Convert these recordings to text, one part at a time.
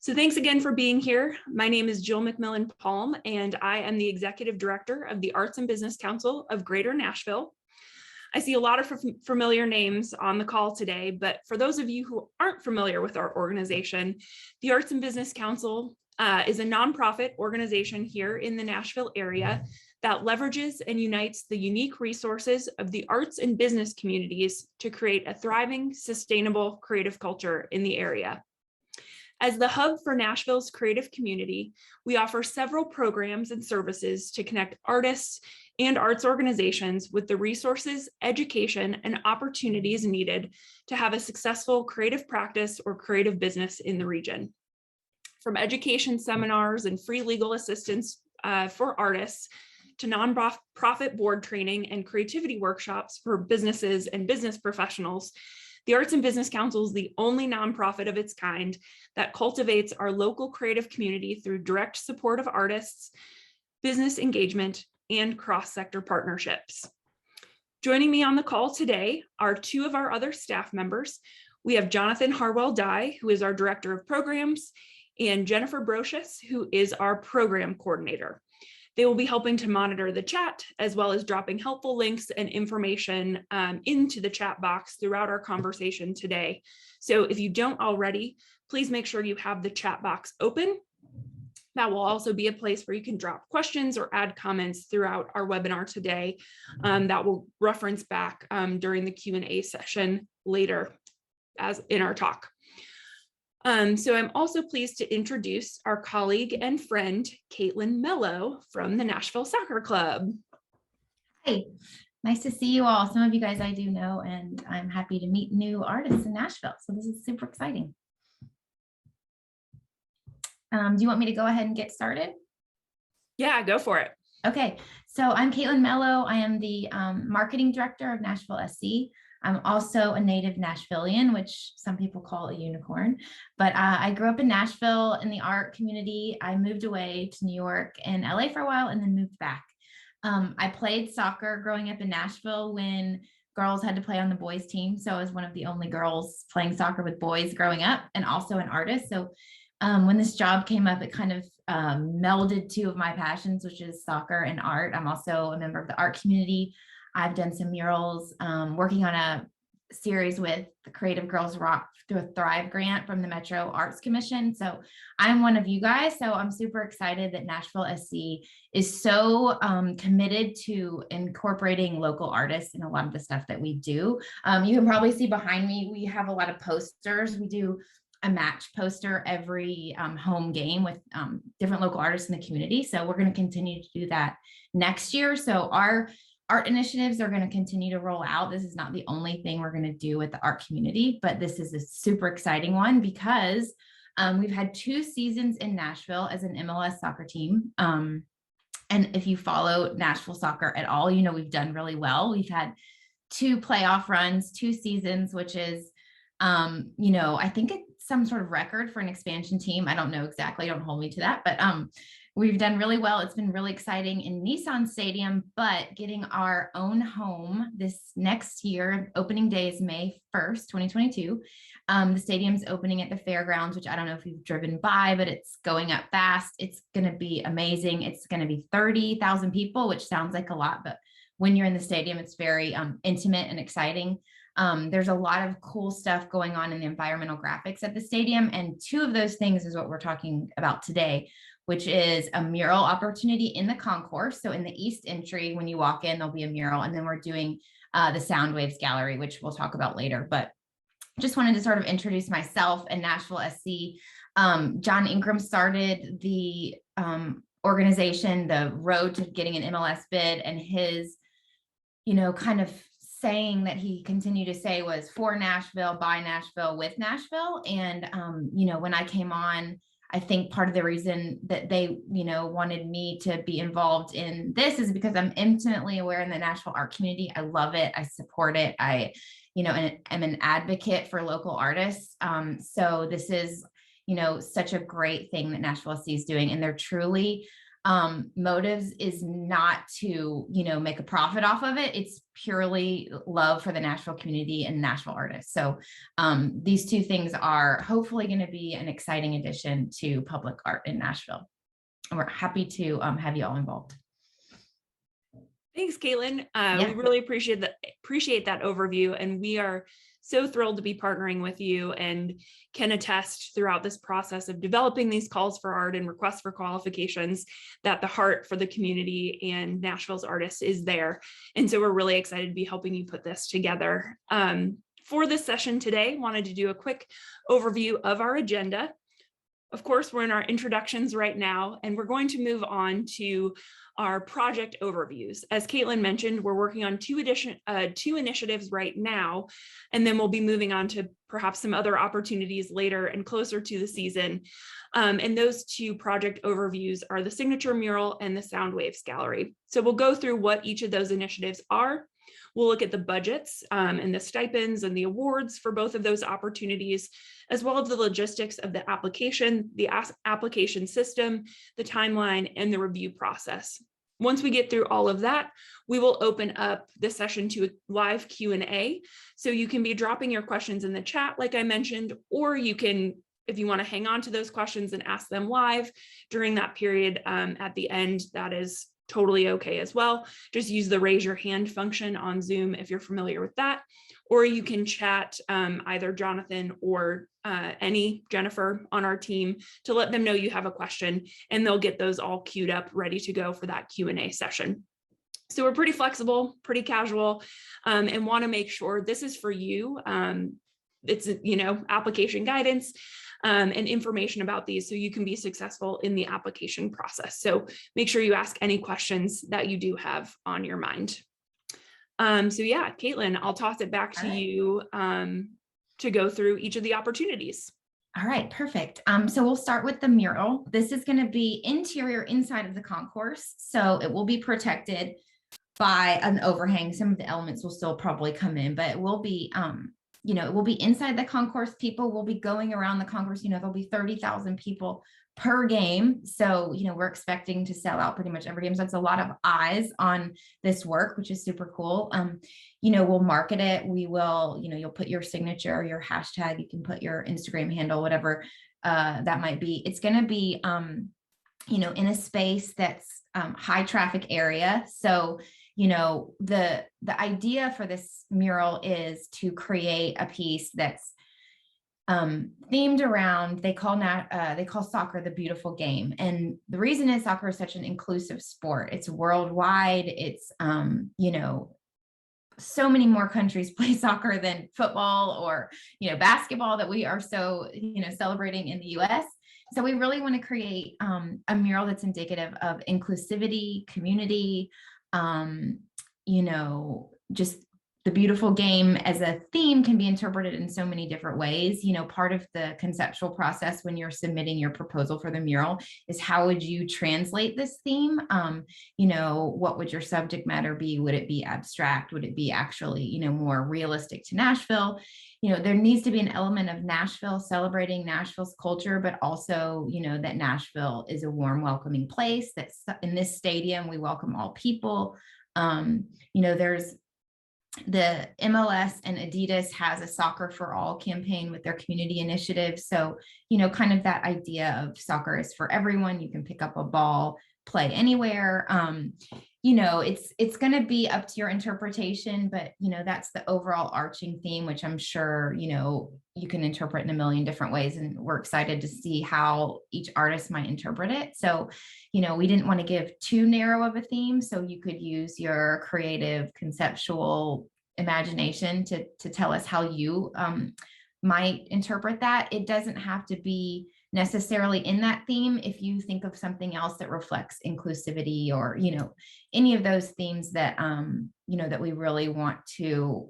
So thanks again for being here. My name is Jill McMillan Palm, and I am the Executive Director of the Arts and Business Council of Greater Nashville. I see a lot of familiar names on the call today, but for those of you who aren't familiar with our organization, the Arts and Business Council is a nonprofit organization here in the Nashville area that leverages and unites the unique resources of the arts and business communities to create a thriving, sustainable creative culture in the area. As the hub for Nashville's creative community, we offer several programs and services to connect artists and arts organizations with the resources, education, and opportunities needed to have a successful creative practice or creative business in the region. From education seminars and free legal assistance for artists to nonprofit board training and creativity workshops for businesses and business professionals, the Arts and Business Council is the only nonprofit of its kind that cultivates our local creative community through direct support of artists, business engagement, and cross-sector partnerships. Joining me on the call today are two of our other staff members. We have Jonathan Harwell-Dye, who is our Director of Programs, and Jennifer Brocious, who is our Program Coordinator. They will be helping to monitor the chat, as well as dropping helpful links and information into the chat box throughout our conversation today. So if you don't already, please make sure you have the chat box open. That will also be a place where you can drop questions or add comments throughout our webinar today that will reference back during the Q&A session later as in our talk. So I'm also pleased to introduce our colleague and friend, Caitlin Mello from the Nashville Soccer Club. Hi, nice to see you all. Some of you guys I do know, and I'm happy to meet new artists in Nashville. So this is super exciting. Do you want me to go ahead and get started? Yeah, go for it. Okay, so I'm Caitlin Mello. I am the Marketing Director of Nashville SC. I'm also a native Nashvilleian, which some people call a unicorn, but I grew up in Nashville in the art community. I moved away to New York and LA for a while and then moved back. I played soccer growing up in Nashville when girls had to play on the boys team. So I was one of the only girls playing soccer with boys growing up, and also an artist. So when this job came up, it kind of melded two of my passions, which is soccer and art. I'm also a member of the art community. I've done some murals, working on a series with the Creative Girls Rock through a Thrive grant from the Metro Arts Commission. So I'm one of you guys. So I'm super excited that Nashville SC is so committed to incorporating local artists in a lot of the stuff that we do. You can probably see behind me, we have a lot of posters. We do a match poster every home game with different local artists in the community. So we're going to continue to do that next year. So our art initiatives are going to continue to roll out. This is not the only thing we're going to do with the art community, but this is a super exciting one because we've had 2 seasons in Nashville as an MLS soccer team. And if you follow Nashville soccer at all, you know we've done really well. We've had 2 playoff runs, 2 seasons, which is, you know, I think it's some sort of record for an expansion team. I don't know exactly, don't hold me to that, but we've done really well. It's been really exciting in Nissan Stadium, but getting our own home this next year, opening day is May 1st, 2022. The stadium's opening at the fairgrounds, which I don't know if you've driven by, but it's going up fast. It's going to be amazing. It's going to be 30,000 people, which sounds like a lot, but when you're in the stadium, it's very intimate and exciting. There's a lot of cool stuff going on in the environmental graphics at the stadium. And 2 of those things is what we're talking about today, which is a mural opportunity in the Concourse. So in the East Entry, when you walk in, there'll be a mural. And then we're doing the Soundwaves gallery, which we'll talk about later. But just wanted to sort of introduce myself and Nashville SC. John Ingram started the organization, the road to getting an MLS bid, and his, you know, kind of saying that he continued to say was for Nashville, by Nashville, with Nashville. And, you know, when I came on, I think part of the reason that they, you know, wanted me to be involved in this is because I'm intimately aware in the Nashville art community. I love it. I support it. I, you know, and I'm an advocate for local artists. So this is, you know, such a great thing that Nashville SC is doing. And they're truly motives is not to, make a profit off of it. It's purely love for the Nashville community and Nashville artists. So these two things are hopefully going to be an exciting addition to public art in Nashville. And we're happy to have you all involved. Thanks, Caitlin. Yeah. We really appreciate that overview, and we are so thrilled to be partnering with you and can attest throughout this process of developing these calls for art and requests for qualifications that the heart for the community and Nashville's artists is there. And so we're really excited to be helping you put this together. For this session today, wanted to do a quick overview of our agenda. Of course, we're in our introductions right now, and we're going to move on to our project overviews. As Caitlin mentioned, we're working on two initiatives right now, and then we'll be moving on to perhaps some other opportunities later and closer to the season. And those two project overviews are the Signature Mural and the Soundwaves Gallery. So we'll go through what each of those initiatives are. We'll look at the budgets and the stipends and the awards for both of those opportunities, as well as the logistics of the application system, the timeline, and the review process. Once we get through all of that, we will open up the session to a live Q&A. So you can be dropping your questions in the chat, like I mentioned, or you can, if you want to hang on to those questions and ask them live during that period at the end, that is totally okay as well. Just use the raise your hand function on Zoom if you're familiar with that, or you can chat either Jonathan or Jennifer on our team to let them know you have a question, and they'll get those all queued up, ready to go for that Q&A session. So we're pretty flexible, pretty casual, and want to make sure this is for you. It's, application guidance and information about these so you can be successful in the application process. So make sure you ask any questions that you do have on your mind. So yeah, Caitlin, I'll toss it back to you to go through each of the opportunities. All right, perfect. So we'll start with the mural. This is going to be interior inside of the concourse. So it will be protected by an overhang. Some of the elements will still probably come in, but it will be it will be inside the concourse. People will be going around the concourse. There'll be 30,000 people per game. So, we're expecting to sell out pretty much every game. So it's a lot of eyes on this work, which is super cool. We'll market it. We will, you'll put your signature, your hashtag, you can put your Instagram handle, whatever that might be. It's going to be, in a space that's high traffic area. So, the idea for this mural is to create a piece that's themed around, they call soccer the beautiful game. And the reason is soccer is such an inclusive sport. It's worldwide. It's, so many more countries play soccer than football or, basketball that we are so, celebrating in the US. So we really want to create a mural that's indicative of inclusivity, community, just the beautiful game as a theme can be interpreted in so many different ways. Part of the conceptual process when you're submitting your proposal for the mural is how would you translate this theme? What would your subject matter be? Would it be abstract? Would it be actually, more realistic to Nashville? There needs to be an element of Nashville celebrating Nashville's culture, but also, that Nashville is a warm, welcoming place. That's in this stadium, we welcome all people. There's the MLS and Adidas has a Soccer for All campaign with their community initiative. So, kind of that idea of soccer is for everyone. You can pick up a ball, play anywhere. It's going to be up to your interpretation, but, that's the overall arching theme, which I'm sure, you can interpret in a million different ways. And we're excited to see how each artist might interpret it. So, we didn't want to give too narrow of a theme. So you could use your creative conceptual imagination to tell us how you might interpret that. It doesn't have to be necessarily in that theme. If you think of something else that reflects inclusivity or, any of those themes that, that we really want to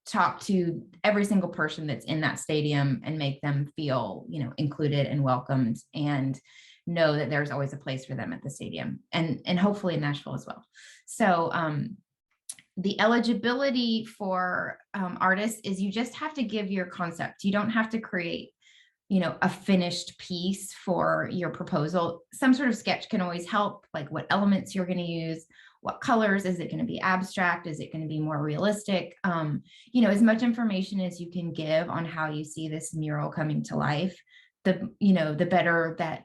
talk to every single person that's in that stadium and make them feel, included and welcomed and know that there's always a place for them at the stadium and hopefully in Nashville as well. So, the eligibility for artists is you just have to give your concept. You don't have to create a finished piece for your proposal. Some sort of sketch can always help, like what elements you're going to use, what colors, is it going to be abstract? Is it going to be more realistic? As much information as you can give on how you see this mural coming to life, the better that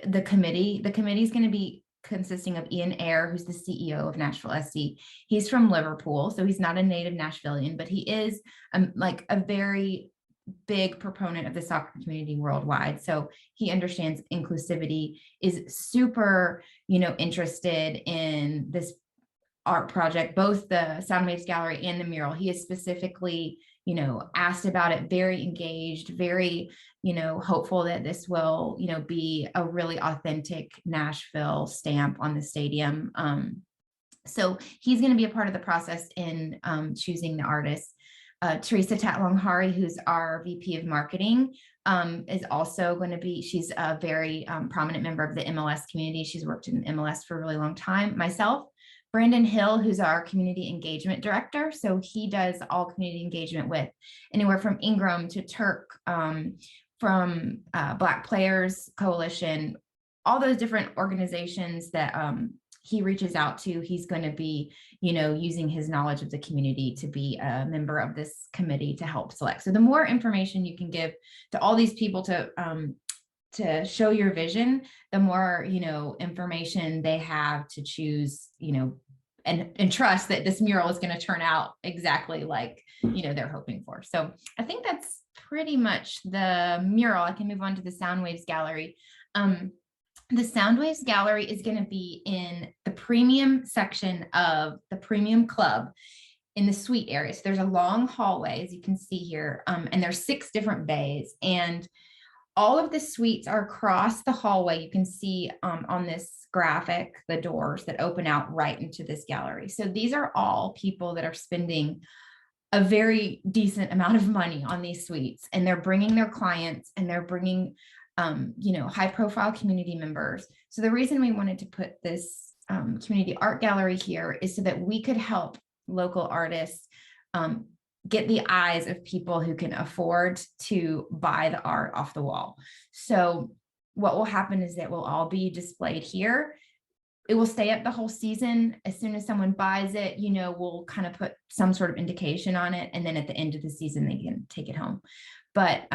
the committee is going to be consisting of Ian Eyre, who's the CEO of Nashville SC. He's from Liverpool, so he's not a native Nashvilleian, but he is like a very big proponent of the soccer community worldwide. So he understands inclusivity, is super, interested in this art project, both the Soundwaves Gallery and the mural. He is specifically, asked about it, very engaged, very, hopeful that this will, be a really authentic Nashville stamp on the stadium. So he's going to be a part of the process in choosing the artist. Teresa Tatlong-Hari, who's our VP of marketing, is also going to be, she's a very prominent member of the MLS community. She's worked in MLS for a really long time. Myself, Brandon Hill, who's our community engagement director. So he does all community engagement with anywhere from Ingram to Turk, from Black Players Coalition, all those different organizations that he reaches out to. He's going to be, using his knowledge of the community to be a member of this committee to help select. So the more information you can give to all these people to show your vision, the more, information they have to choose, and trust that this mural is going to turn out exactly like, they're hoping for. So I think that's pretty much the mural. I can move on to the Soundwaves Gallery. The Soundwaves Gallery is going to be in the premium section of the premium club in the suite area. So there's a long hallway, as you can see here, and there's 6 different bays, and all of the suites are across the hallway. You can see on this graphic, the doors that open out right into this gallery. So these are all people that are spending a very decent amount of money on these suites, and they're bringing their clients, and they're bringing high profile community members. So the reason we wanted to put this community art gallery here is so that we could help local artists get the eyes of people who can afford to buy the art off the wall. So what will happen is that we'll all be displayed here. It will stay up the whole season. As soon as someone buys it, we'll kind of put some sort of indication on it. And then at the end of the season, they can take it home. But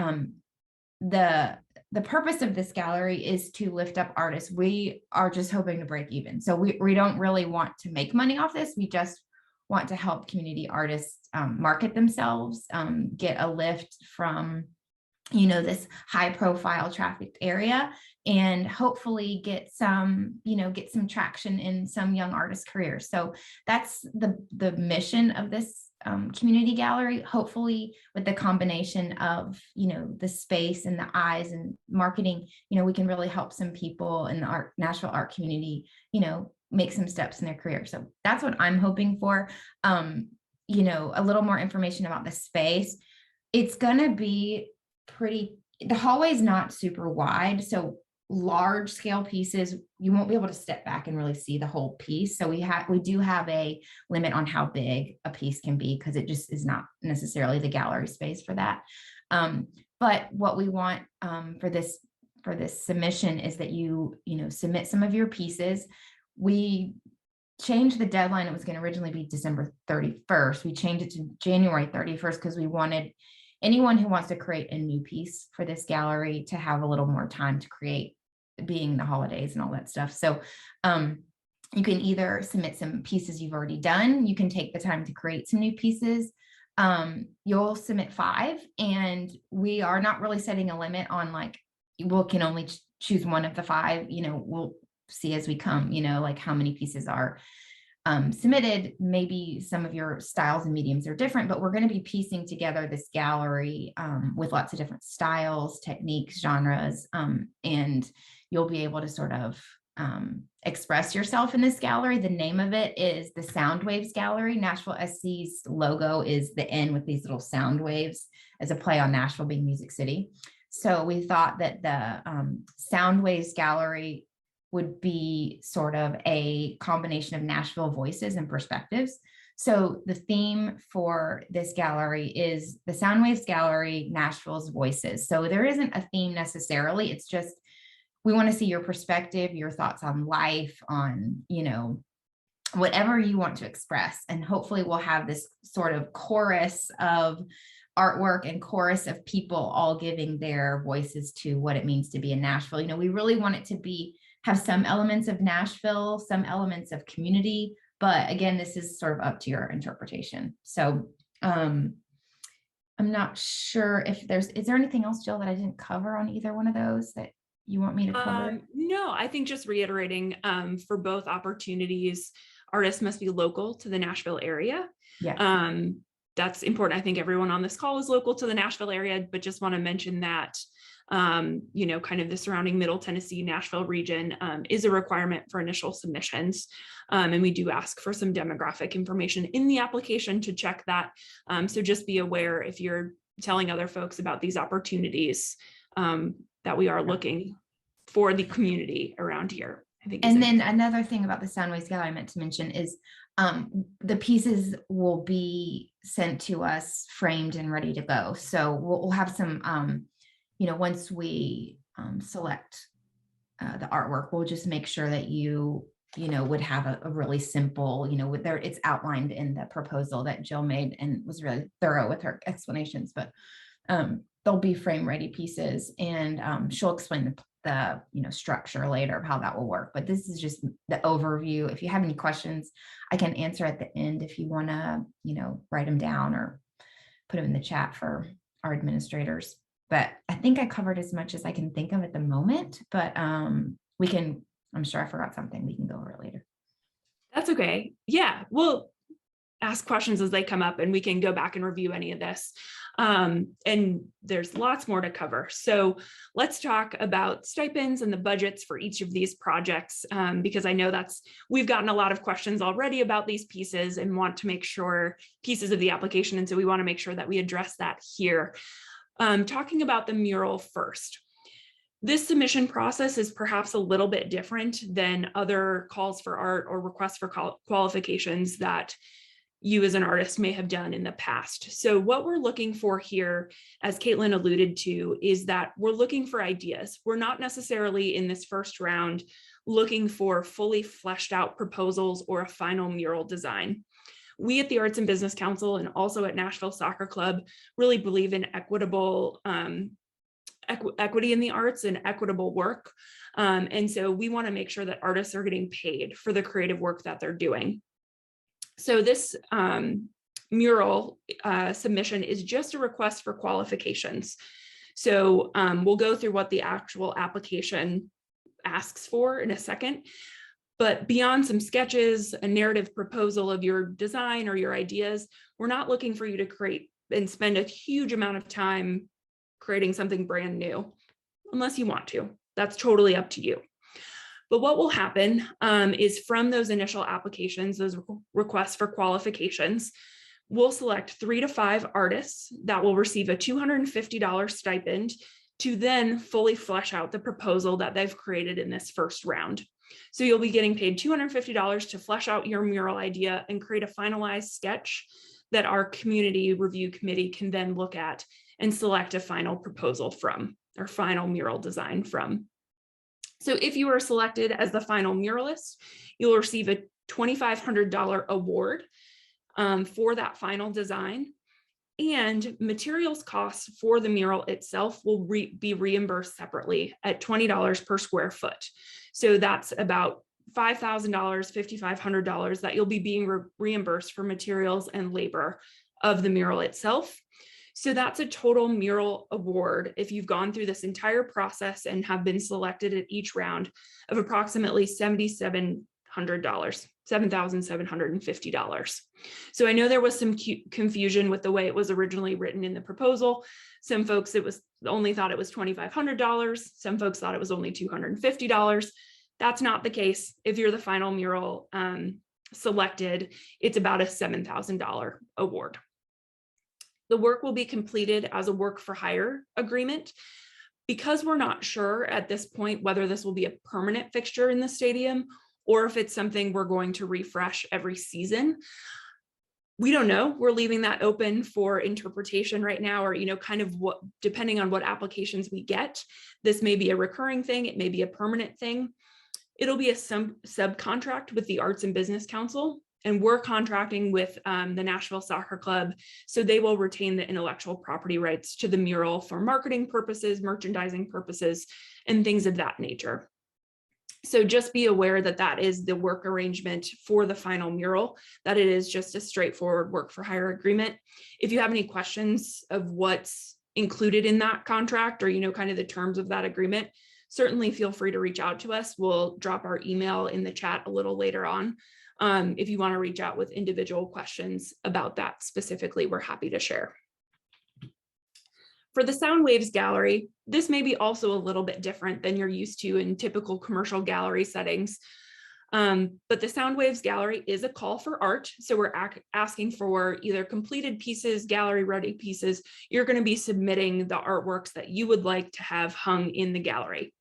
the purpose of this gallery is to lift up artists. We are just hoping to break even. So we don't really want to make money off this. We just want to help community artists market themselves, get a lift from, this high profile trafficked area, and hopefully get some traction in some young artist careers. So that's the mission of this community gallery. Hopefully with the combination of, the space and the eyes and marketing, we can really help some people in the Nashville art community, make some steps in their career. So that's what I'm hoping for. A little more information about the space. It's going to be the hallway is not super wide. So large scale pieces, you won't be able to step back and really see the whole piece. So we do have a limit on how big a piece can be, because it just is not necessarily the gallery space for that. But what we want for this submission is that you submit some of your pieces. We changed the deadline. It was going to originally be December 31st. We changed it to January 31st because we wanted anyone who wants to create a new piece for this gallery to have a little more time to create, being the holidays and all that stuff. So you can either submit some pieces you've already done. You can take the time to create some new pieces. You'll submit 5, and we are not really setting a limit on we can only choose one of the 5. We'll see as we come, how many pieces are submitted. Maybe some of your styles and mediums are different, but we're going to be piecing together this gallery with lots of different styles, techniques, genres, and you'll be able to sort of express yourself in this gallery. The name of it is the Soundwaves Gallery. Nashville SC's logo is the N with these little sound waves as a play on Nashville being Music City. So we thought that the Soundwaves Gallery would be sort of a combination of Nashville voices and perspectives. So the theme for this gallery is the Soundwaves Gallery, Nashville's Voices. So there isn't a theme necessarily. It's just, we want to see your perspective, your thoughts on life, on, you know, whatever you want to express. And hopefully we'll have this sort of chorus of artwork and chorus of people all giving their voices to what it means to be in Nashville. You know, we really want it to have some elements of Nashville, some elements of community, but again, this is sort of up to your interpretation. So I'm not sure if is there anything else, Jill, that I didn't cover on either one of those that you want me to cover? No, I think just reiterating for both opportunities, artists must be local to the Nashville area. Yeah. That's important. I think everyone on this call is local to the Nashville area, but just want to mention that, you know, kind of the surrounding Middle Tennessee, Nashville region is a requirement for initial submissions. And we do ask for some demographic information in the application to check that. So just be aware if you're telling other folks about these opportunities that we are looking for the community around here. I think. And then another thing about the Soundwaves Gallery I meant to mention is the pieces will be sent to us framed and ready to go. So we'll have some, you know, once we select the artwork, we'll just make sure that you know, would have a really simple, you know, with there, it's outlined in the proposal that Jill made and was really thorough with her explanations, but there'll be frame ready pieces, and she'll explain the you know, structure later of how that will work. But this is just the overview. If you have any questions, I can answer at the end if you want to, you know, write them down or put them in the chat for our administrators. But I think I covered as much as I can think of at the moment, but we can, I'm sure I forgot something. We can go over it later. That's okay. Yeah, we'll ask questions as they come up and we can go back and review any of this. And there's lots more to cover. So let's talk about stipends and the budgets for each of these projects, because I know we've gotten a lot of questions already about these pieces and want to make sure pieces of the application. And so we want to make sure that we address that here. Talking about the mural first. This submission process is perhaps a little bit different than other calls for art or requests for qualifications that you as an artist may have done in the past. So what we're looking for here, as Caitlin alluded to, is that we're looking for ideas. We're not necessarily in this first round looking for fully fleshed out proposals or a final mural design. We at the Arts and Business Council and also at Nashville Soccer Club really believe in equitable equity in the arts and equitable work. And so we want to make sure that artists are getting paid for the creative work that they're doing. So this mural submission is just a request for qualifications. So we'll go through what the actual application asks for in a second. But beyond some sketches, a narrative proposal of your design or your ideas, we're not looking for you to create and spend a huge amount of time creating something brand new, unless you want to. That's totally up to you. But what will happen is from those initial applications, those requests for qualifications, we'll select 3 to 5 artists that will receive a $250 stipend to then fully flesh out the proposal that they've created in this first round. So you'll be getting paid $250 to flesh out your mural idea and create a finalized sketch that our community review committee can then look at and select a final proposal from, or final mural design from. So if you are selected as the final muralist, you'll receive a $2,500 award for that final design, and materials costs for the mural itself will be reimbursed separately at $20 per square foot. So that's about $5,000, $5,500 that you'll be being reimbursed for materials and labor of the mural itself. So that's a total mural award, if you've gone through this entire process and have been selected at each round, of approximately $7,700, $7,750. So I know there was some confusion with the way it was originally written in the proposal. Some folks only thought it was $2,500. Some folks thought it was only $250. That's not the case. If you're the final mural selected, it's about a $7,000 award. The work will be completed as a work for hire agreement. Because we're not sure at this point whether this will be a permanent fixture in the stadium or if it's something we're going to refresh every season, We don't know. We're leaving that open for interpretation right now, or, kind of what, depending on what applications we get. This may be a recurring thing. It may be a permanent thing. It'll be a subcontract with the Arts and Business Council, and we're contracting with the Nashville Soccer Club. So they will retain the intellectual property rights to the mural for marketing purposes, merchandising purposes, and things of that nature. So just be aware that that is the work arrangement for the final mural, that it is just a straightforward work for hire agreement. If you have any questions of what's included in that contract, or, kind of the terms of that agreement, certainly feel free to reach out to us. We'll drop our email in the chat a little later on. If you want to reach out with individual questions about that specifically, we're happy to share. For the Soundwaves gallery, this may be also a little bit different than you're used to in typical commercial gallery settings. But the Soundwaves gallery is a call for art. So we're asking for either completed pieces, gallery ready pieces. You're going to be submitting the artworks that you would like to have hung in the gallery.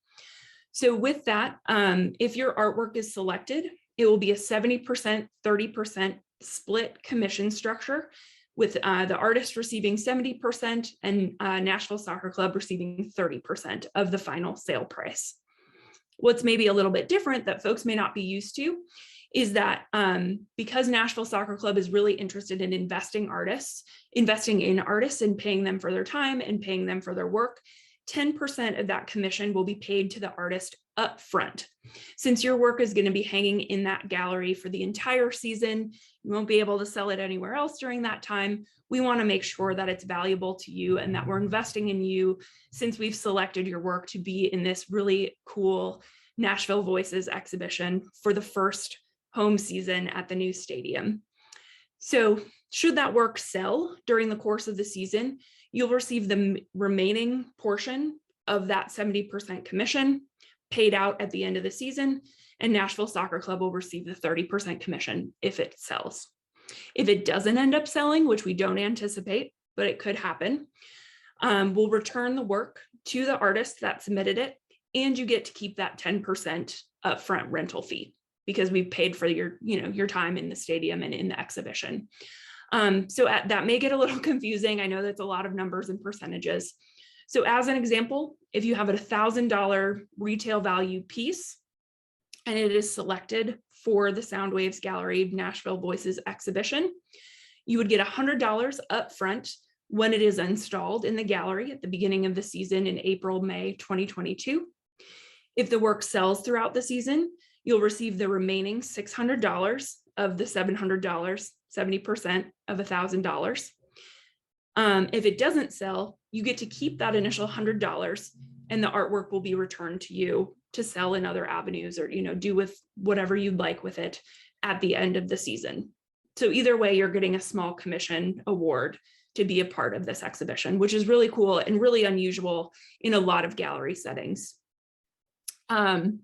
So with that, if your artwork is selected, it will be a 70%, 30% split commission structure, with the artist receiving 70% and Nashville Soccer Club receiving 30% of the final sale price. What's maybe a little bit different that folks may not be used to is that because Nashville Soccer Club is really interested in investing in artists and paying them for their time and paying them for their work, 10% of that commission will be paid to the artist up front. Since your work is going to be hanging in that gallery for the entire season, you won't be able to sell it anywhere else during that time. We want to make sure that it's valuable to you and that we're investing in you, since we've selected your work to be in this really cool Nashville Voices exhibition for the first home season at the new stadium. So should that work sell during the course of the season, you'll receive the remaining portion of that 70% commission paid out at the end of the season, and Nashville Soccer Club will receive the 30% commission if it sells. If it doesn't end up selling, which we don't anticipate, but it could happen, we'll return the work to the artist that submitted it, and you get to keep that 10% upfront rental fee because we've paid for your time in the stadium and in the exhibition. That may get a little confusing. I know that's a lot of numbers and percentages. So as an example, if you have a $1,000 retail value piece and it is selected for the Soundwaves Gallery Nashville Voices exhibition, you would get $100 upfront when it is installed in the gallery at the beginning of the season in April, May 2022. If the work sells throughout the season, you'll receive the remaining $600 of the $700, 70% of $1,000. If it doesn't sell, you get to keep that initial $100 and the artwork will be returned to you to sell in other avenues or, do with whatever you'd like with it at the end of the season. So either way, you're getting a small commission award to be a part of this exhibition, which is really cool and really unusual in a lot of gallery settings. The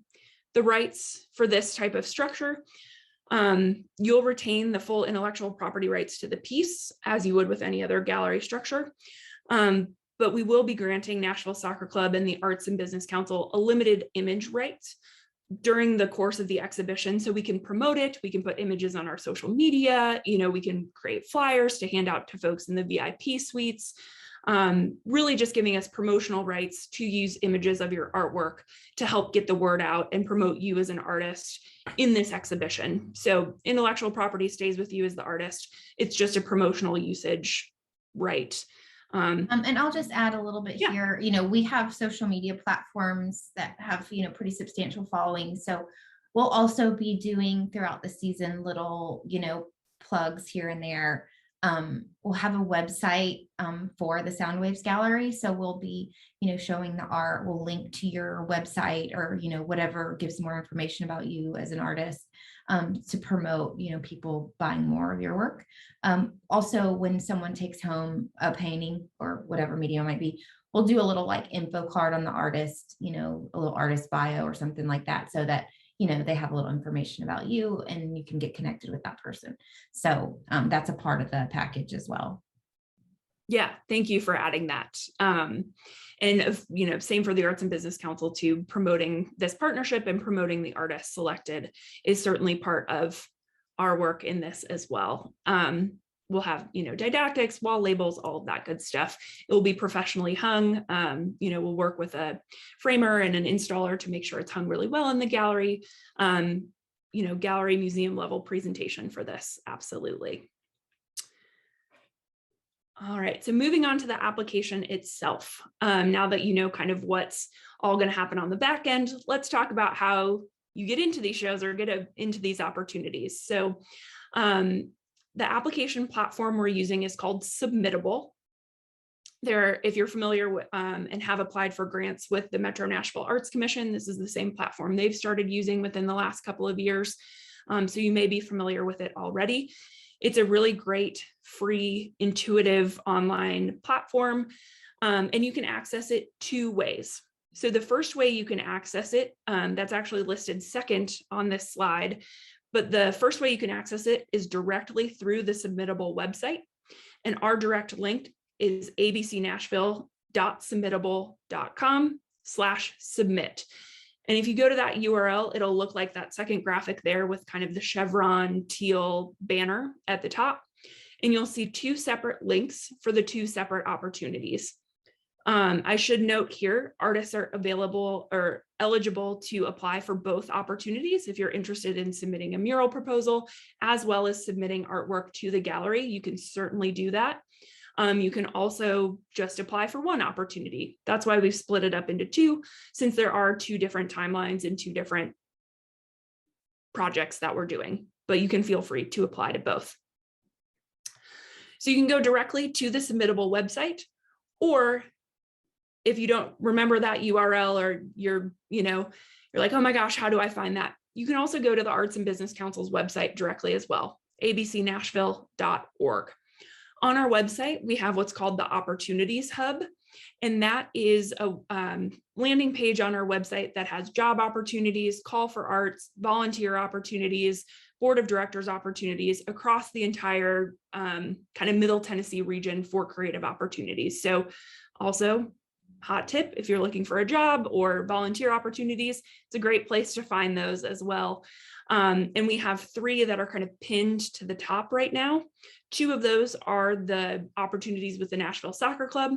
rights for this type of structure, you'll retain the full intellectual property rights to the piece as you would with any other gallery structure. But we will be granting Nashville Soccer Club and the Arts and Business Council a limited image right during the course of the exhibition. So we can promote it, we can put images on our social media, we can create flyers to hand out to folks in the VIP suites, really just giving us promotional rights to use images of your artwork to help get the word out and promote you as an artist in this exhibition. So intellectual property stays with you as the artist. It's just a promotional usage right. And I'll just add a little bit here. We have social media platforms that have, pretty substantial followings. So we'll also be doing throughout the season little, plugs here and there. We'll have a website for the Soundwaves Gallery. So we'll be, showing the art. We'll link to your website or, whatever gives more information about you as an artist to promote, people buying more of your work. Also, when someone takes home a painting or whatever medium it might be, we'll do a little info card on the artist, a little artist bio or something like that, so that they have a little information about you and you can get connected with that person. So that's a part of the package as well. Yeah, thank you for adding that. And same for the Arts and Business Council too. Promoting this partnership and promoting the artists selected is certainly part of our work in this as well. we'll have, didactics, wall labels, all of that good stuff. It will be professionally hung. We'll work with a framer and an installer to make sure it's hung really well in the gallery. Gallery museum level presentation for this, absolutely. All right, so moving on to the application itself. Now that you know kind of what's all going to happen on the back end, let's talk about how you get into these shows or get into these opportunities. So the application platform we're using is called Submittable. If you're familiar with and have applied for grants with the Metro Nashville Arts Commission, this is the same platform they've started using within the last couple of years. So you may be familiar with it already. It's a really great, free, intuitive online platform, and you can access it two ways. So the first way you can access it, that's actually listed second on this slide, but the first way you can access it is directly through the Submittable website. And our direct link is abcnashville.submittable.com/submit. And if you go to that URL, it'll look like that second graphic there with kind of the chevron teal banner at the top. And you'll see two separate links for the two separate opportunities. I should note here, artists are available or eligible to apply for both opportunities. If you're interested in submitting a mural proposal, as well as submitting artwork to the gallery, you can certainly do that. You can also just apply for one opportunity. That's why we've split it up into two, since there are two different timelines and two different projects that we're doing, but you can feel free to apply to both. So you can go directly to the Submittable website, or if you don't remember that URL or you're like, oh my gosh, how do I find that? You can also go to the Arts and Business Council's website directly as well, abcnashville.org. On our website, we have what's called the Opportunities Hub, and that is a landing page on our website that has job opportunities, call for arts, volunteer opportunities, board of directors opportunities across the entire kind of Middle Tennessee region for creative opportunities. So also, hot tip, if you're looking for a job or volunteer opportunities, it's a great place to find those as well. And we have three that are kind of pinned to the top right now. Two of those are the opportunities with the Nashville Soccer Club,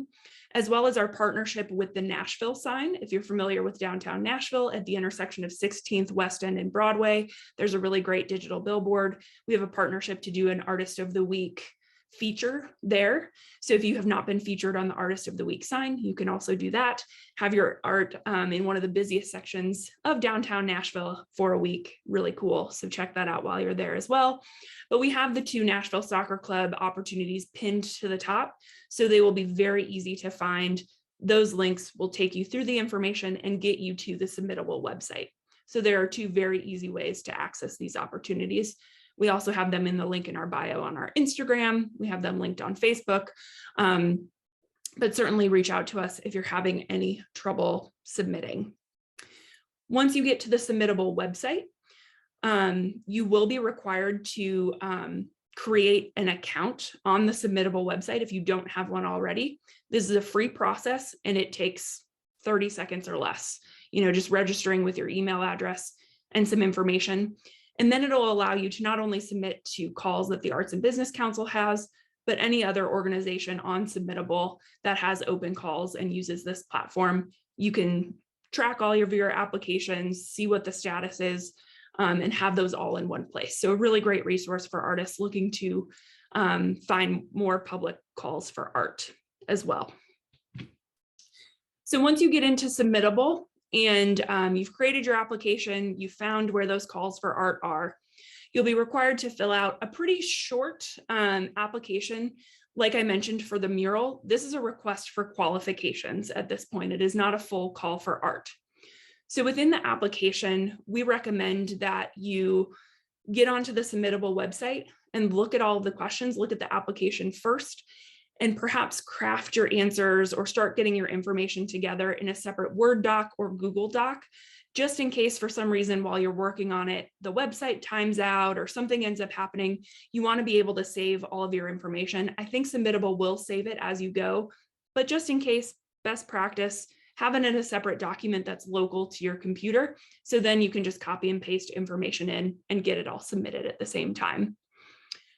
as well as our partnership with the Nashville sign. If you're familiar with downtown Nashville at the intersection of 16th West End and Broadway, there's a really great digital billboard. We have a partnership to do an Artist of the Week feature there. So if you have not been featured on the Artist of the Week sign, you can also do that. Have your art in one of the busiest sections of downtown Nashville for a week. Really cool. So check that out while you're there as well. But we have the two Nashville Soccer Club opportunities pinned to the top, so they will be very easy to find. Those links will take you through the information and get you to the Submittable website. So there are two very easy ways to access these opportunities. We also have them in the link in our bio on our Instagram. We have them linked on Facebook, but certainly reach out to us if you're having any trouble submitting. Once you get to the Submittable website, you will be required to create an account on the Submittable website if you don't have one already. This is a free process and it takes 30 seconds or less, just registering with your email address and some information. And then it'll allow you to not only submit to calls that the Arts and Business Council has, but any other organization on Submittable that has open calls and uses this platform. You can track all of your applications, see what the status is, and have those all in one place. So a really great resource for artists looking to find more public calls for art as well. So once you get into Submittable, and you've created your application, you found where those calls for art are, you'll be required to fill out a pretty short application. Like I mentioned for the mural, this is a request for qualifications at this point. It is not a full call for art. So within the application, we recommend that you get onto the Submittable website and look at all of the questions, look at the application first, and perhaps craft your answers or start getting your information together in a separate Word doc or Google Doc, just in case for some reason while you're working on it, the website times out or something ends up happening. You want to be able to save all of your information. I think Submittable will save it as you go, but just in case, best practice, have it in a separate document that's local to your computer. So then you can just copy and paste information in and get it all submitted at the same time.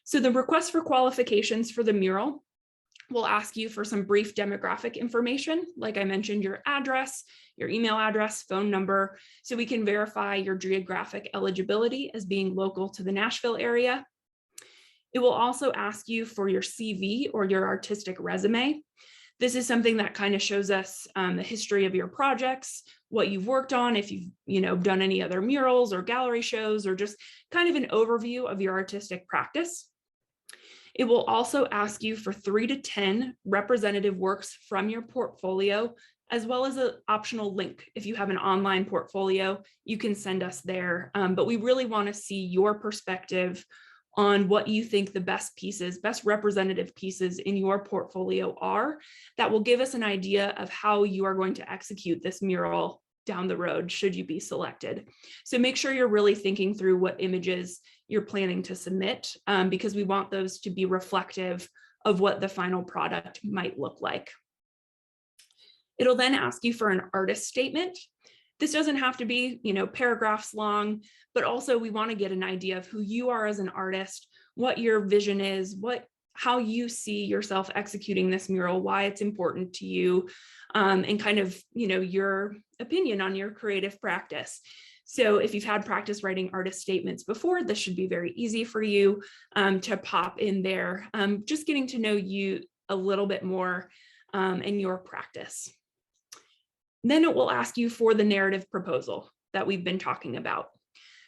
So the request for qualifications for the mural will ask you for some brief demographic information. Like I mentioned, your address, your email address, phone number, so we can verify your geographic eligibility as being local to the Nashville area. It will also ask you for your CV or your artistic resume. This is something that kind of shows us the history of your projects, what you've worked on, if you've done any other murals or gallery shows, or just kind of an overview of your artistic practice. It will also ask you for 3 to 10 representative works from your portfolio, as well as an optional link. If you have an online portfolio, you can send us there. But we really want to see your perspective on what you think the best pieces, best representative pieces in your portfolio are, that will give us an idea of how you are going to execute this mural down the road, should you be selected. So make sure you're really thinking through what images you're planning to submit, because we want those to be reflective of what the final product might look like. It'll then ask you for an artist statement. This doesn't have to be, paragraphs long, but also we want to get an idea of who you are as an artist, what your vision is, how you see yourself executing this mural, why it's important to you, and kind of, your opinion on your creative practice. So if you've had practice writing artist statements before, this should be very easy for you to pop in there, just getting to know you a little bit more in your practice. Then it will ask you for the narrative proposal that we've been talking about.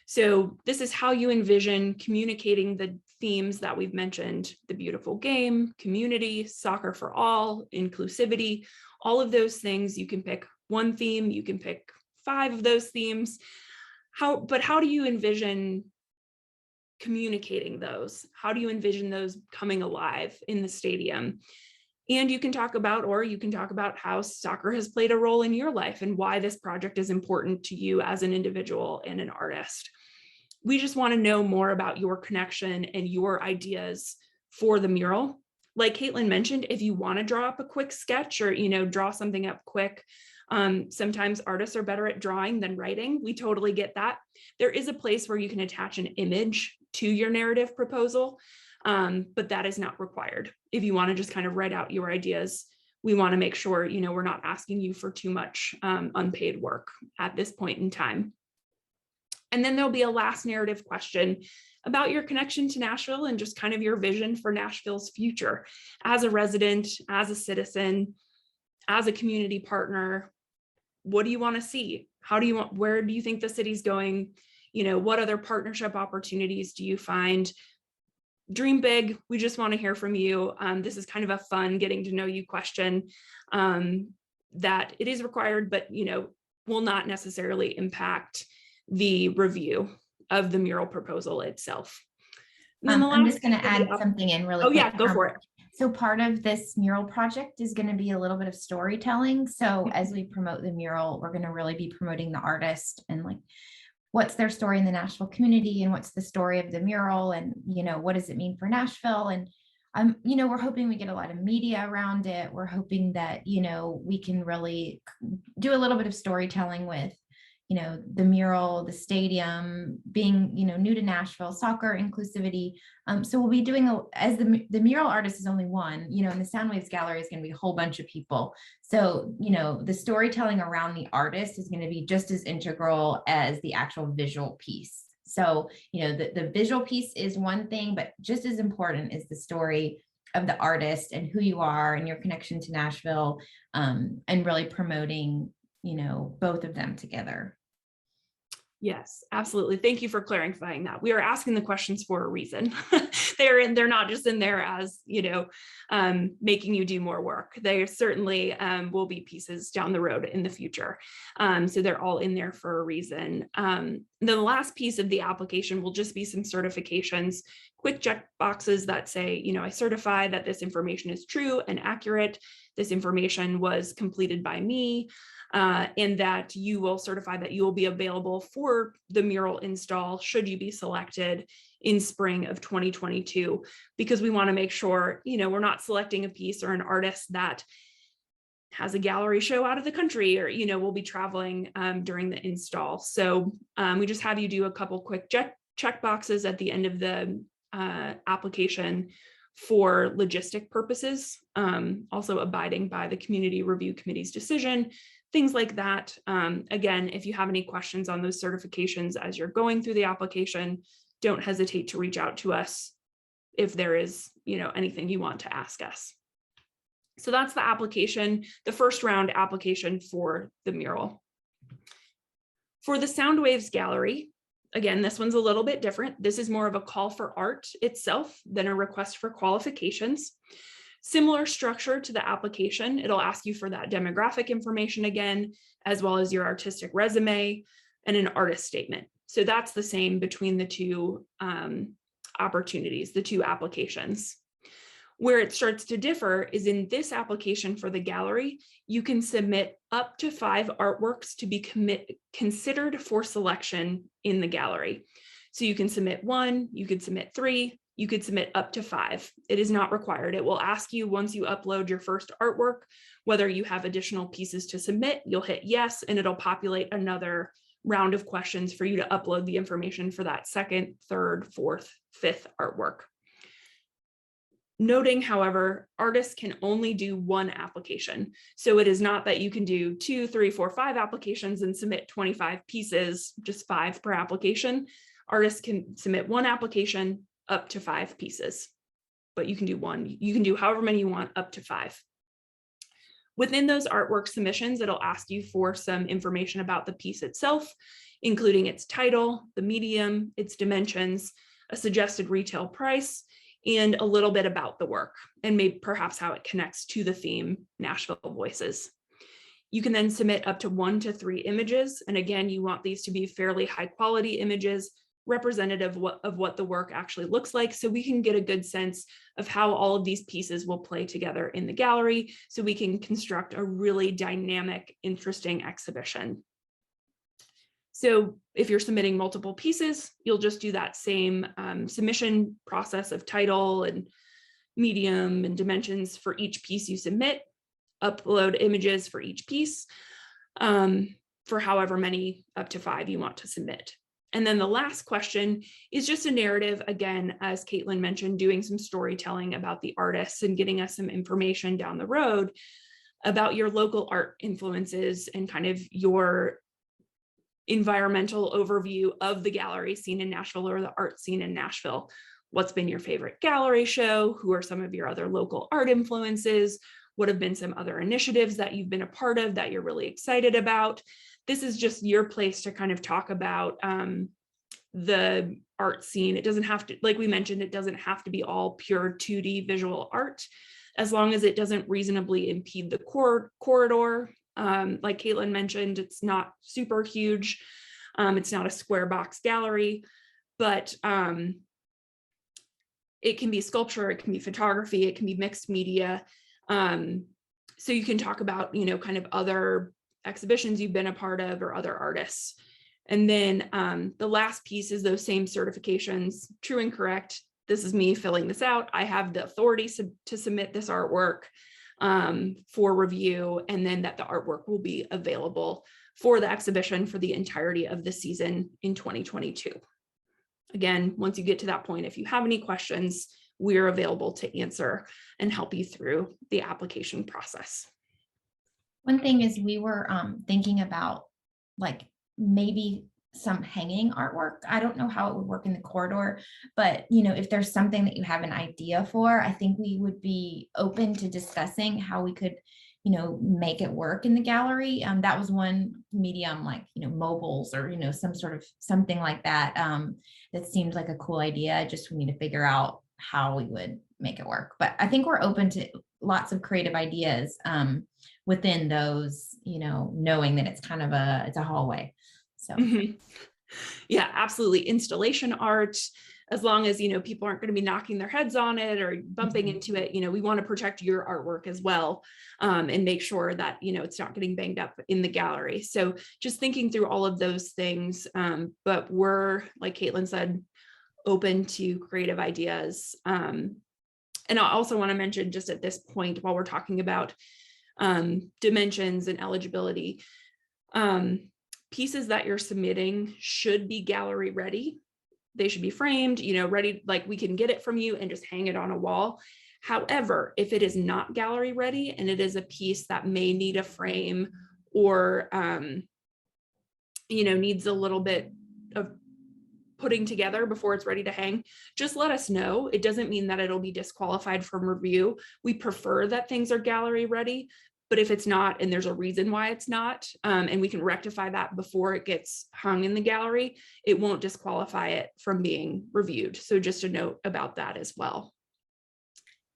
So this is how you envision communicating the themes that we've mentioned: the beautiful game, community, soccer for all, inclusivity, all of those things. You can pick one theme, you can pick 5 of those themes. But how do you envision communicating those? How do you envision those coming alive in the stadium? And you can talk about how soccer has played a role in your life and why this project is important to you as an individual and an artist. We just want to know more about your connection and your ideas for the mural. Like Caitlin mentioned, if you want to draw up a quick sketch or, draw something up quick, sometimes artists are better at drawing than writing. We totally get that. There is a place where you can attach an image to your narrative proposal, but that is not required. If you want to just kind of write out your ideas, we want to make sure, we're not asking you for too much unpaid work at this point in time. And then there'll be a last narrative question about your connection to Nashville and just kind of your vision for Nashville's future as a resident, as a citizen, as a community partner. What do you want to see? Where do you think the city's going? What other partnership opportunities do you find? Dream big. We just want to hear from you. This is kind of a fun getting to know you question that it is required, but will not necessarily impact the review of the mural proposal itself. I'm just going to add something in really quick. Oh yeah, go for it. So part of this mural project is going to be a little bit of storytelling. So as we promote the mural, we're going to really be promoting the artist and what's their story in the Nashville community and what's the story of the mural and, what does it mean for Nashville? And, we're hoping we get a lot of media around it. We're hoping that, we can really do a little bit of storytelling with, the mural, the stadium, being, new to Nashville, soccer, inclusivity. So we'll be doing, as the mural artist is only one, and the Soundwaves gallery is going to be a whole bunch of people. So, the storytelling around the artist is going to be just as integral as the actual visual piece. So, the visual piece is one thing, but just as important is the story of the artist and who you are and your connection to Nashville, and really promoting both of them together. Yes, absolutely. Thank you for clarifying that. We are asking the questions for a reason. They're not just in there as, making you do more work. They certainly will be pieces down the road in the future. So they're all in there for a reason. The last piece of the application will just be some certifications, quick check boxes that say, I certify that this information is true and accurate. This information was completed by me. And that you will certify that you will be available for the mural install should you be selected in spring of 2022, because we want to make sure, we're not selecting a piece or an artist that has a gallery show out of the country or, will be traveling during the install. So we just have you do a couple quick check boxes at the end of the application for logistic purposes, also abiding by the Community Review Committee's decision, things like that. Again, if you have any questions on those certifications as you're going through the application, don't hesitate to reach out to us if there is, anything you want to ask us. So that's the application, the first round application for the mural. For the Soundwaves gallery, again, this one's a little bit different. This is more of a call for art itself than a request for qualifications. Similar structure to the application. It'll ask you for that demographic information again, as well as your artistic resume and an artist statement. So that's the same between the two opportunities, the two applications. Where it starts to differ is in this application for the gallery, you can submit up to 5 artworks to be considered for selection in the gallery. So you can submit 1, you could submit 3, you could submit up to 5. It is not required. It will ask you once you upload your first artwork, whether you have additional pieces to submit. You'll hit yes, and it'll populate another round of questions for you to upload the information for that second, third, fourth, fifth artwork. Noting, however, artists can only do 1 application. So it is not that you can do 2, 3, 4, 5 applications and submit 25 pieces, just 5 per application. Artists can submit 1 application up to 5 pieces, but you can do 1. You can do however many you want up to 5. Within those artwork submissions, it'll ask you for some information about the piece itself, including its title, the medium, its dimensions, a suggested retail price, and a little bit about the work and maybe perhaps how it connects to the theme Nashville Voices. You can then submit up to 1 to 3 images. And again, you want these to be fairly high quality images, representative of what the work actually looks like, so we can get a good sense of how all of these pieces will play together in the gallery, so we can construct a really dynamic, interesting exhibition. So if you're submitting multiple pieces, you'll just do that same submission process of title and medium and dimensions for each piece you submit, upload images for each piece, for however many up to 5 you want to submit. And then the last question is just a narrative, again, as Caitlin mentioned, doing some storytelling about the artists and getting us some information down the road about your local art influences and kind of your environmental overview of the gallery scene in Nashville or the art scene in Nashville. What's been your favorite gallery show? Who are some of your other local art influences? What have been some other initiatives that you've been a part of that you're really excited about? This is just your place to kind of talk about the art scene. It doesn't have to, like we mentioned, it doesn't have to be all pure 2D visual art, as long as it doesn't reasonably impede the corridor. Like Caitlin mentioned, it's not super huge. It's not a square box gallery, but it can be sculpture, it can be photography, it can be mixed media. So you can talk about, kind of other exhibitions you've been a part of or other artists. And then the last piece is those same certifications, true and correct. This is me filling this out. I have the authority to submit this artwork for review, and then that the artwork will be available for the exhibition for the entirety of the season in 2022. Again, once you get to that point, if you have any questions, we're available to answer and help you through the application process. One thing is we were thinking about like maybe some hanging artwork. I don't know how it would work in the corridor, but if there's something that you have an idea for, I think we would be open to discussing how we could, make it work in the gallery. That was one medium, like, mobiles or, some sort of something like that. That seemed like a cool idea. Just we need to figure out how we would make it work. But I think we're open to lots of creative ideas within those, knowing that it's kind of it's a hallway. So yeah, absolutely. Installation art, as long as, people aren't going to be knocking their heads on it or bumping into it, we want to protect your artwork as well, and make sure that, it's not getting banged up in the gallery. So just thinking through all of those things, but we're, like Caitlin said, open to creative ideas. And I also want to mention just at this point, while we're talking about dimensions and eligibility, pieces that you're submitting should be gallery ready. they should be framed, ready, like we can get it from you and just hang it on a wall. However, if it is not gallery ready and it is a piece that may need a frame or, needs a little bit of putting together before it's ready to hang, just let us know. It doesn't mean that it'll be disqualified from review. We prefer that things are gallery ready, but if it's not, and there's a reason why it's not, and we can rectify that before it gets hung in the gallery, it won't disqualify it from being reviewed. So just a note about that as well.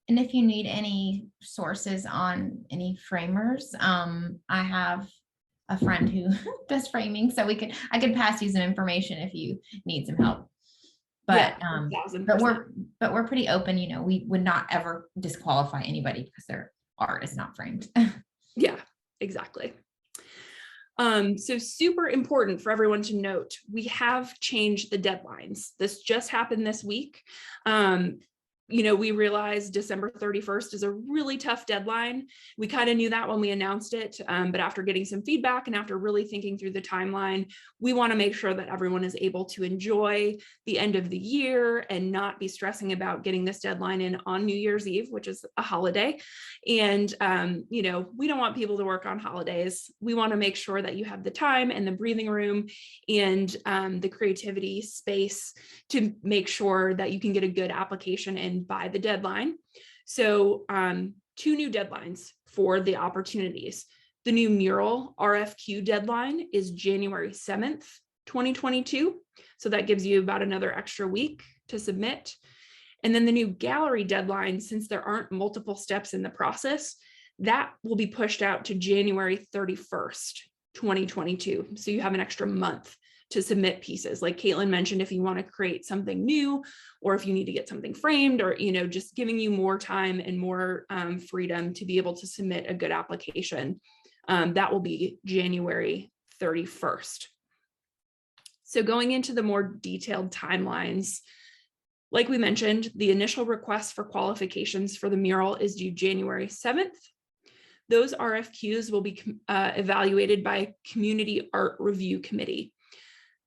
And if you need any sources on any framers, I have a friend who does framing, so I could pass you some information if you need some help. But yeah, but we're pretty open. We would not ever disqualify anybody because their art is not framed. Yeah, exactly. So super important for everyone to note, we have changed the deadlines. This just happened this week. We realized December 31st is a really tough deadline. We kind of knew that when we announced it, but after getting some feedback and after really thinking through the timeline, we want to make sure that everyone is able to enjoy the end of the year and not be stressing about getting this deadline in on New Year's Eve, which is a holiday. And, we don't want people to work on holidays. We want to make sure that you have the time and the breathing room and the creativity space to make sure that you can get a good application in by the deadline. So 2 new deadlines for the opportunities. The new mural RFQ deadline is January 7th, 2022. So that gives you about another extra week to submit. And then the new gallery deadline, since there aren't multiple steps in the process, that will be pushed out to January 31st, 2022. So you have an extra month to submit pieces. Like Caitlin mentioned, if you want to create something new, or if you need to get something framed, or, just giving you more time and more freedom to be able to submit a good application. That will be January 31st. So going into the more detailed timelines, like we mentioned, the initial request for qualifications for the mural is due January 7th. Those RFQs will be evaluated by Community Art Review Committee.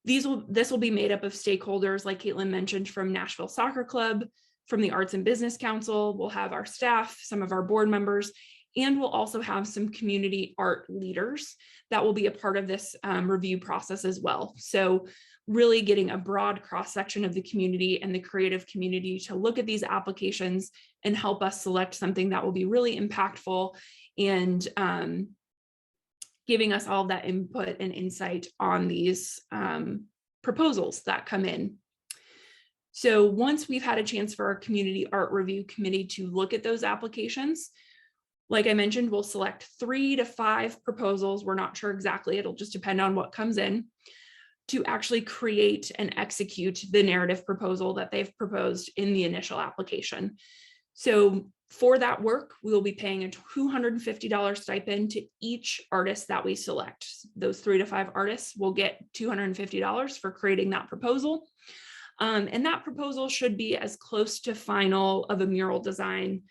This will be made up of stakeholders, like Caitlin mentioned, from Nashville Soccer Club, from the Arts and Business Council. We'll have our staff, some of our board members, and we'll also have some community art leaders that will be a part of this review process as well. So really getting a broad cross-section of the community and the creative community to look at these applications and help us select something that will be really impactful and giving us all of that input and insight on these proposals that come in. So once we've had a chance for our Community Art Review Committee to look at those applications, like I mentioned, we'll select 3 to 5 proposals. We're not sure exactly, it'll just depend on what comes in, to actually create and execute the narrative proposal that they've proposed in the initial application. So for that work, we will be paying a $250 stipend to each artist that we select. Those 3 to 5 artists will get $250 for creating that proposal. And that proposal should be as close to final of a mural design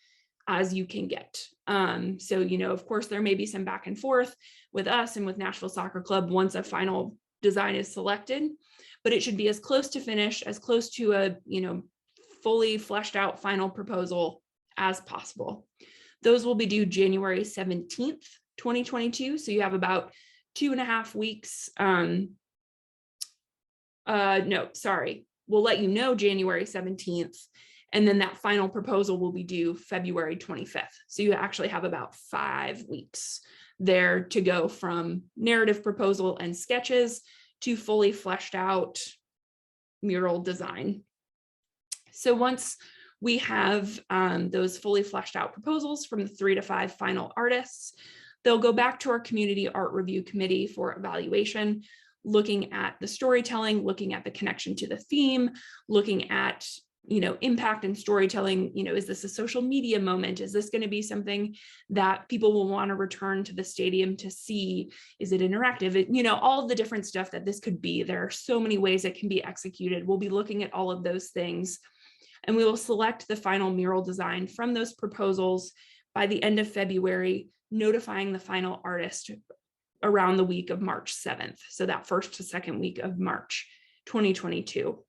as you can get. So, of course, there may be some back and forth with us and with Nashville Soccer Club once a final design is selected, but it should be as close to finish, as close to a, fully fleshed out final proposal as possible. Those will be due January 17th, 2022. So you have about 2.5 weeks. We'll let you know January 17th. And then that final proposal will be due February 25th. So you actually have about 5 weeks there to go from narrative proposal and sketches to fully fleshed out mural design. So once we have those fully fleshed out proposals from the 3 to 5 final artists, they'll go back to our Community Art Review Committee for evaluation, looking at the storytelling, looking at the connection to the theme, looking at impact and storytelling. Is this a social media moment? Is this going to be something that people will want to return to the stadium to see? Is it interactive? All of the different stuff that this could be. There are so many ways it can be executed. We'll be looking at all of those things, and we will select the final mural design from those proposals by the end of February, notifying the final artist around the week of March 7th. So that first to second week of March 2022.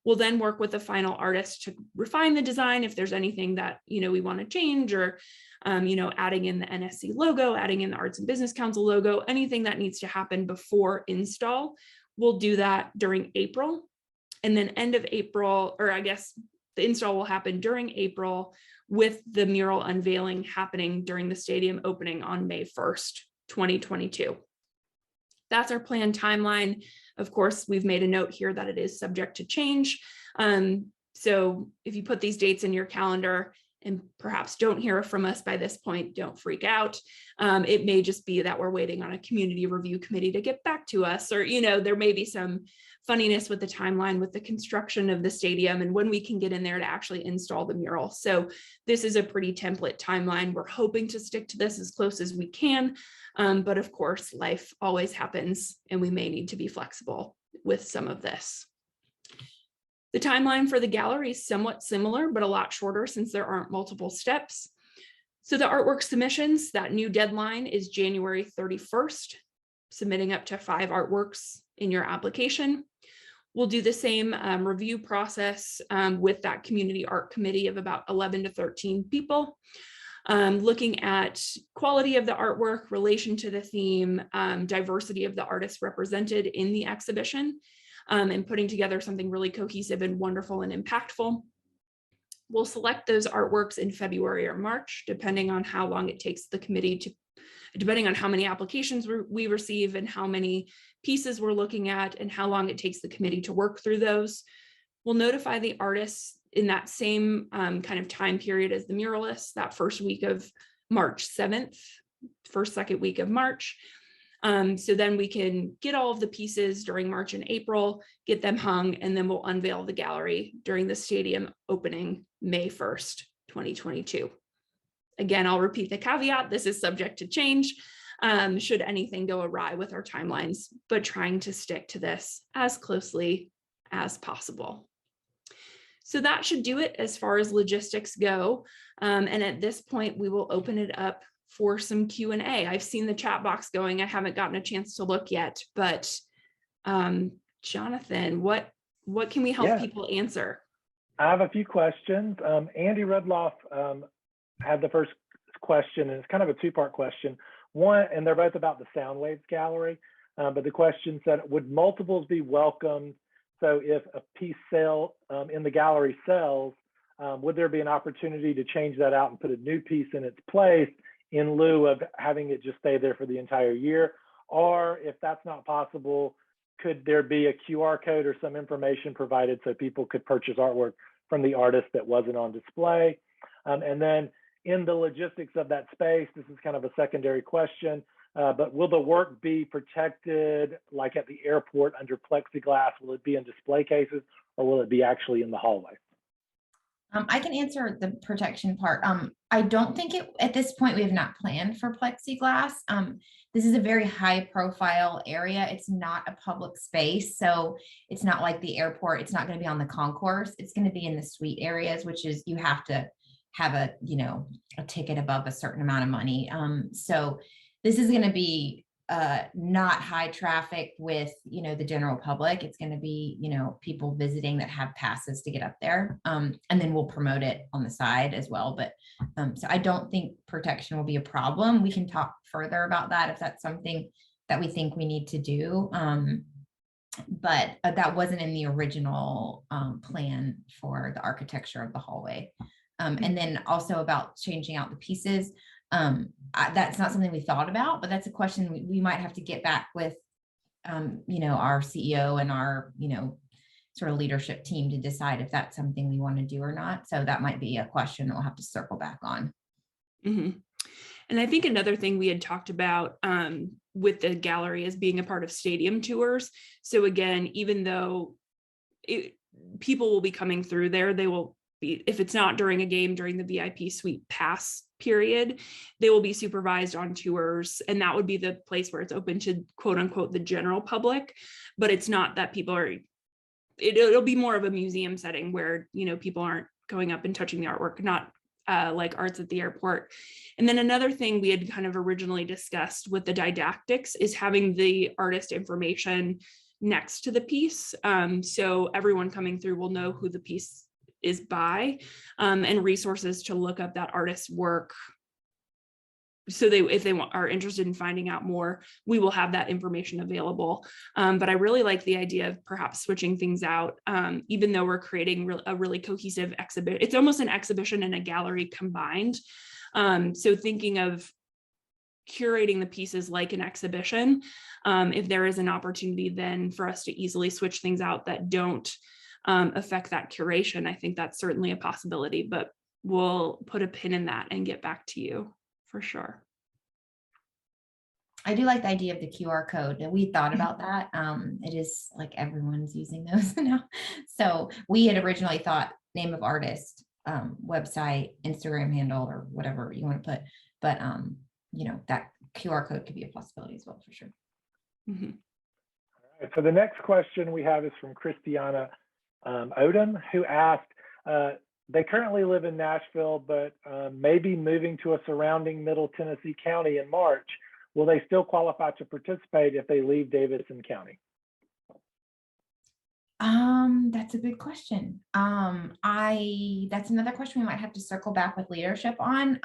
We'll then work with the final artist to refine the design if there's anything that, we want to change, or, adding in the NSC logo, adding in the Arts and Business Council logo, anything that needs to happen before install. We'll do that during April. And then end of April, or I guess the install will happen during April, with the mural unveiling happening during the stadium opening on May 1st, 2022. That's our planned timeline. Of course, we've made a note here that it is subject to change. So if you put these dates in your calendar and perhaps don't hear from us by this point, don't freak out. It may just be that we're waiting on a community review committee to get back to us, or, there may be some funniness with the timeline with the construction of the stadium and when we can get in there to actually install the mural. So this is a pretty template timeline. We're hoping to stick to this as close as we can. But of course, life always happens and we may need to be flexible with some of this. The timeline for the gallery is somewhat similar, but a lot shorter since there aren't multiple steps. So the artwork submissions, that new deadline is January 31st, submitting up to 5 artworks in your application. We'll do the same review process with that community art committee of about 11 to 13 people, looking at quality of the artwork, relation to the theme, diversity of the artists represented in the exhibition, and putting together something really cohesive and wonderful and impactful. We'll select those artworks in February or March, depending on how long it takes the committee to, depending on how many applications we receive and how many pieces we're looking at and how long it takes the committee to work through those. We'll notify the artists in that same kind of time period as the muralists, that first week of March 7th, second week of March. So then we can get all of the pieces during March and April, get them hung, and then we'll unveil the gallery during the stadium opening May 1st, 2022. Again, I'll repeat the caveat, this is subject to change should anything go awry with our timelines, but trying to stick to this as closely as possible. So that should do it as far as logistics go. And at this point, we will open it up for some Q&A. I've seen the chat box going. I haven't gotten a chance to look yet, but Jonathan, what can we help people answer? I have a few questions. Andy Rudloff had the first question, and it's kind of a two-part question. One, and they're both about the Soundwaves gallery, but the question said, would multiples be welcomed? So if a piece in the gallery sells, would there be an opportunity to change that out and put a new piece in its place in lieu of having it just stay there for the entire year? Or if that's not possible, could there be a QR code or some information provided so people could purchase artwork from the artist that wasn't on display? And then in the logistics of that space, this is kind of a secondary question, but will the work be protected like at the airport under plexiglass? Will it be in display cases or will it be actually in the hallway? I can answer the protection part. I don't think at this point, we have not planned for plexiglass. This is a very high profile area. It's not a public space. So it's not like the airport. It's not going to be on the concourse. It's going to be in the suite areas, which is, you have to have a ticket above a certain amount of money. So this is going to be not high traffic with, the general public. It's going to be, people visiting that have passes to get up there. And then we'll promote it on the side as well. But so I don't think protection will be a problem. We can talk further about that if that's something that we think we need to do. But that wasn't in the original plan for the architecture of the hallway. And then also about changing out the pieces. That's not something we thought about, but that's a question we might have to get back with, our CEO and our, sort of leadership team to decide if that's something we want to do or not. So that might be a question that we'll have to circle back on. Mm-hmm. And I think another thing we had talked about with the gallery is being a part of stadium tours. So again, even though people will be coming through there, they will be, if it's not during a game, during the VIP suite pass period, they will be supervised on tours. And that would be the place where it's open to quote unquote the general public, but it's not that people are, it'll be more of a museum setting where, people aren't going up and touching the artwork, not like arts at the airport. And then another thing we had kind of originally discussed with the didactics is having the artist information next to the piece. So everyone coming through will know who the piece is by, and resources to look up that artist's work. So if they are interested in finding out more, we will have that information available. But I really like the idea of perhaps switching things out, even though we're creating a really cohesive exhibit. It's almost an exhibition and a gallery combined. So thinking of curating the pieces like an exhibition, if there is an opportunity then for us to easily switch things out that don't affect that curation, I think that's certainly a possibility, but we'll put a pin in that and get back to you for sure. I do like the idea of the QR code, and we thought about that. It is like everyone's using those now. So we had originally thought name of artist, website, Instagram handle, or whatever you want to put, but you know, that QR code could be a possibility as well, for sure. Mm-hmm. All right, so the next question we have is from Christiana Odom, who asked, they currently live in Nashville, but may be moving to a surrounding Middle Tennessee County in March. Will they still qualify to participate if they leave Davidson County? That's a good question. That's another question we might have to circle back with leadership on.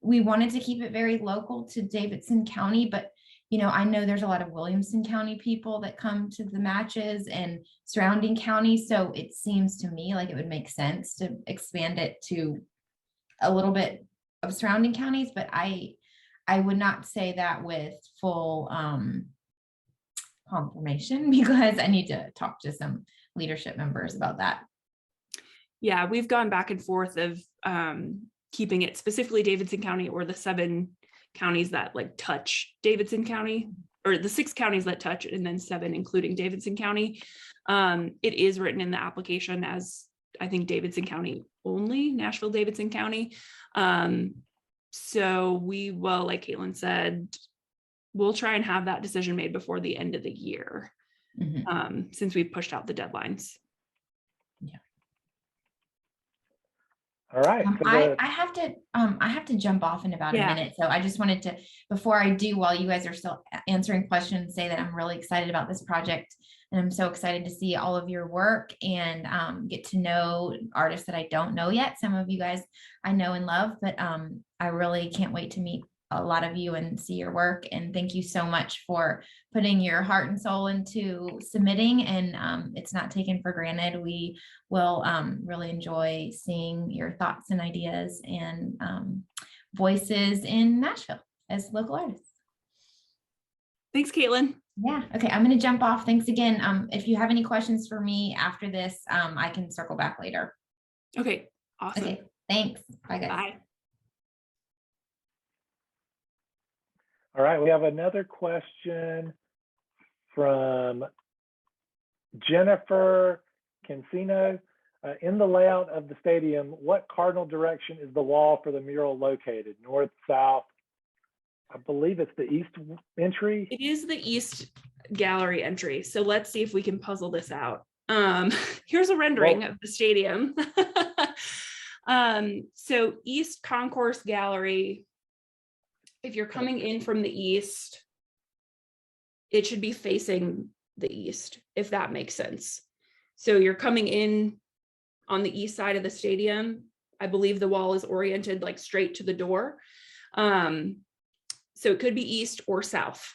We wanted to keep it very local to Davidson County, but you know, I know there's a lot of Williamson County people that come to the matches and surrounding counties. So it seems to me like it would make sense to expand it to a little bit of surrounding counties, but I would not say that with full confirmation, because I need to talk to some leadership members about that. Yeah, we've gone back and forth of keeping it specifically Davidson County, or the 7 counties that like touch Davidson County, or the 6 counties that touch, and then 7 including Davidson County. It is written in the application as, I think, Davidson County only, Nashville Davidson County. So we will, like Caitlin said, we'll try and have that decision made before the end of the year, since we've pushed out the deadlines. Yeah. All right. I have to jump off in about a minute. So I just wanted to, before I do, while you guys are still answering questions, say that I'm really excited about this project. And I'm so excited to see all of your work and get to know artists that I don't know yet. Some of you guys I know and love, but I really can't wait to meet a lot of you and see your work. And thank you so much for putting your heart and soul into submitting. And it's not taken for granted. We will really enjoy seeing your thoughts and ideas and voices in Nashville as local artists. Thanks, Caitlin. Yeah. Okay. I'm going to jump off. Thanks again. If you have any questions for me after this, I can circle back later. Okay. Awesome. Okay. Thanks. Bye, guys. Bye. All right. We have another question from Jennifer Cancino. In the layout of the stadium, what cardinal direction is the wall for the mural located? North, south? I believe it's the east entry. It is the east gallery entry. So let's see if we can puzzle this out. Here's a rendering of the stadium. So east concourse gallery, if you're coming in from the east, it should be facing the east, if that makes sense. So you're coming in on the east side of the stadium. I believe the wall is oriented like straight to the door. So it could be east or south.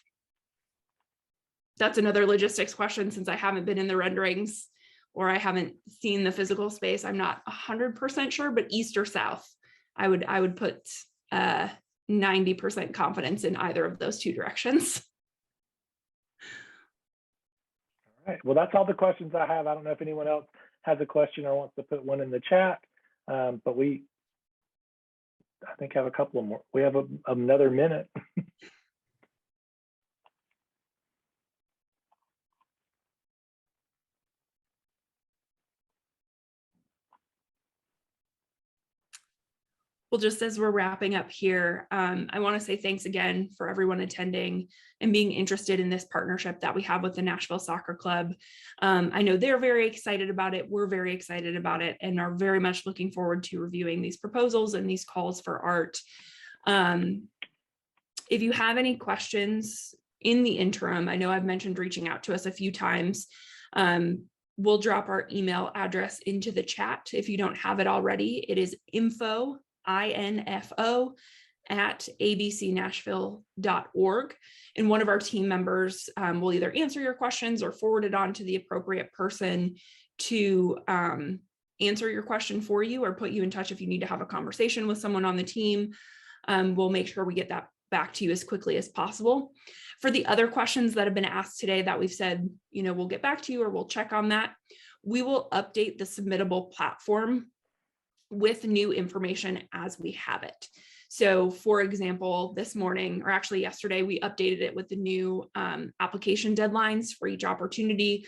That's another logistics question, since I haven't been in the renderings or I haven't seen the physical space. I'm not 100% sure, but east or south, I would put 90% confidence in either of those 2 directions. All right. Well, that's all the questions I have. I don't know if anyone else has a question or wants to put one in the chat, but I think have a couple more. We have another minute. Well, just as we're wrapping up here, I want to say thanks again for everyone attending and being interested in this partnership that we have with the Nashville Soccer Club. I know they're very excited about it. We're very excited about it and are very much looking forward to reviewing these proposals and these calls for art. If you have any questions in the interim, I know I've mentioned reaching out to us a few times. We'll drop our email address into the chat. If you don't have it already, it is info, I-N-F-O, at abcnashville.org. And one of our team members will either answer your questions or forward it on to the appropriate person to answer your question for you, or put you in touch if you need to have a conversation with someone on the team. We'll make sure we get that back to you as quickly as possible. For the other questions that have been asked today that we've said, we'll get back to you or we'll check on that, we will update the submittable platform with new information as we have it. So for example, this morning, or actually yesterday, we updated it with the new application deadlines for each opportunity.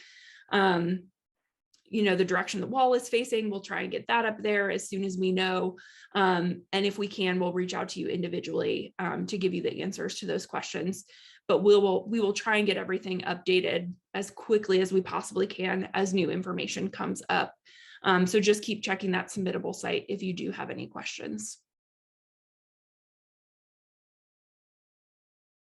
The direction the wall is facing, we'll try and get that up there as soon as we know. And if we can, we'll reach out to you individually to give you the answers to those questions. But we will try and get everything updated as quickly as we possibly can as new information comes up. So just keep checking that submittable site if you do have any questions.